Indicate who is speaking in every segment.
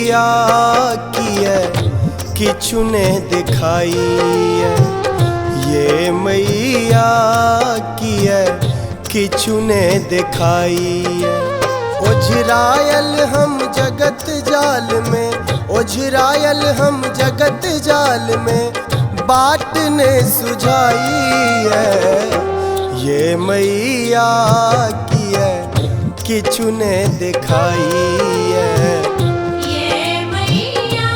Speaker 1: मैया किए किछु ने दिखाई है, ये मैया किए किछु ने दिखाई है। ओझरायल हम जगत जाल में, ओझरायल हम जगत जाल में, बाट ने सुझाई है, ये मैया किए किछु ने दिखाई है।
Speaker 2: ये मैया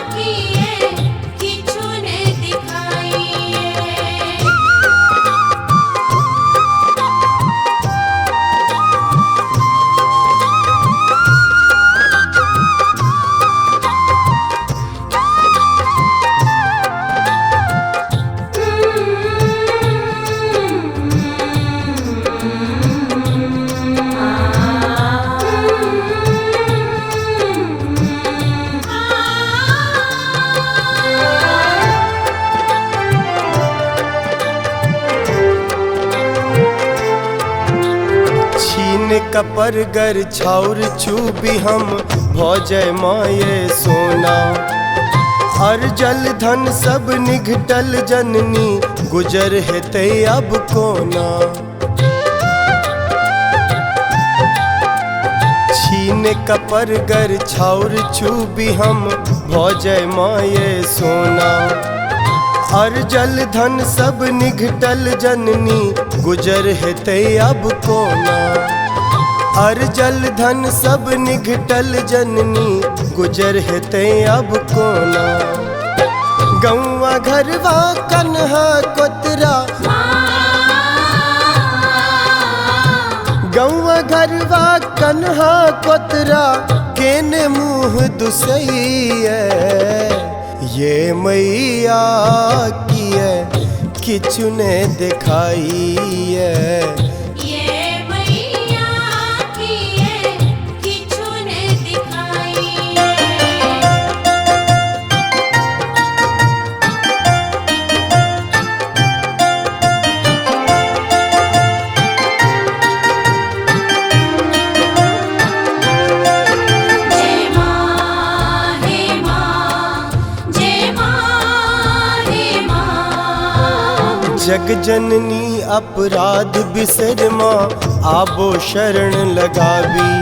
Speaker 2: किए किछु ने दिखाई है।
Speaker 1: कपर गर छाउर छूबी हम भौजय माये सोना, हर जल धन सब निघटल जननी, गुजर हेते अब कोना। छीन कपर गर छाउर छूबी हम भौजय माये सोना, हर जल धन सब निघटल जननी, गुजर हेते अब कोना। हर जल धन सब निघटल जननी, गुजर हेते अब कोना। गौवा घरवा कन्हा कोतरा, गौवा घरवा कन्हा कोतरा, केने मुँह दुसई है, ये मैया किए किछु ने दिखाई है। जग जननी अपराध बिसर माँ, आबो शरण लगावी,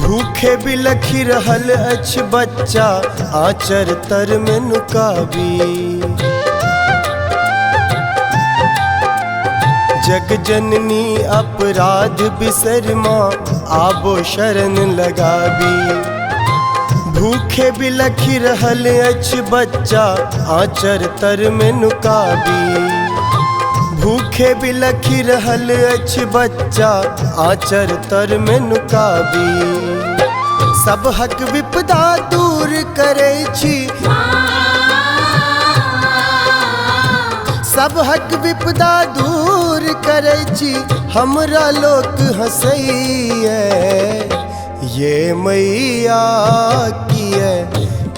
Speaker 1: भूखे बिलखी रहल अछ बच्चा, आचर तर में नुकावी। जग जननी अपराध बिसर माँ, आबो शरण लगावी, भूखे बिलखी रहल अछ बच्चा, आचर तर में नुकावी। भूखे बिलखी रहल अछ बच्चा, आचर तर में नुकावी। सब हक विपदा दूर करे छी, सब हक विपदा दूर करे छी, हमरा लोक हंसई है, ये मैया किए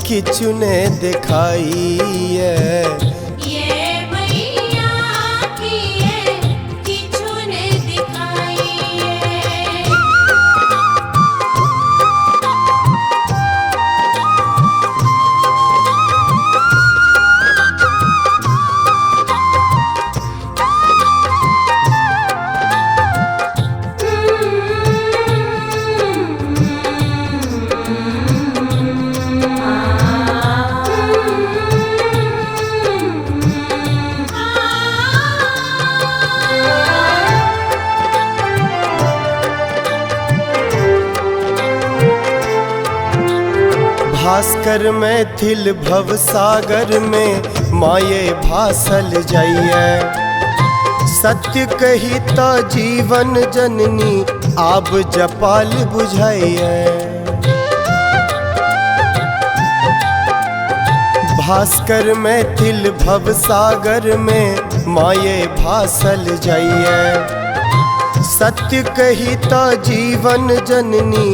Speaker 1: किछु ने दिखाई है। भास्कर मैथिल भव सागर में, माये भासल जाइए, सत्य कही तो जीवन जननी, आब जपाल बुझाइए। भास्कर मैथिल भव सागर में, माये भासल जाइए, सत्य कही तो जीवन जननी,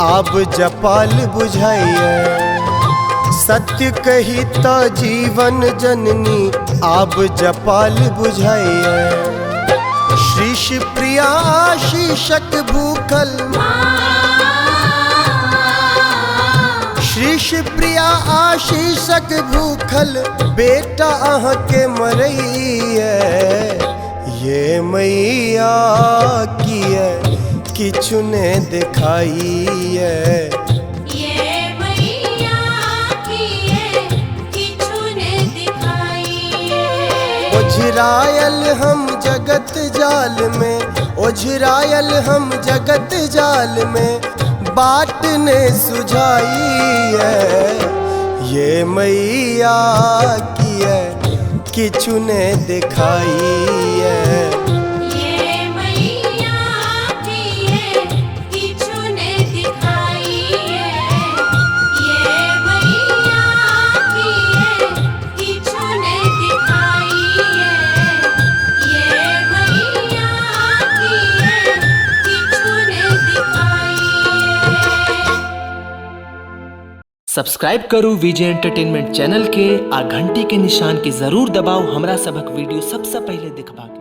Speaker 1: आब जपाल बुझाइए। सत्य कही तो जीवन जननी, आब जपाल बुझाइए। श्रीश प्रिया शीशक भूखल, विष प्रिया आशीषक भूखल बेटा अहाँ के मरैया ये मैया किए किछु ने दिखाइए
Speaker 2: ये मैया किए किछु ने दिखाइए
Speaker 1: ओझरायल हम जगत जाल में ओझरायल हम जगत जाल में बाट ने सुझाइए ये मैया किए किछु ने दिखाइए
Speaker 2: ये मैया किए किछु ने दिखाइए ये मैया किए किछु ने दिखाइए ये मैया किए किछु ने दिखाइए।
Speaker 3: सब्सक्राइब करू विजय एंटरटेनमेंट चैनल के आ घंटी के निशान के जरूर दबाओ हमरा सबक वीडियो सबसे पहले देखबाक।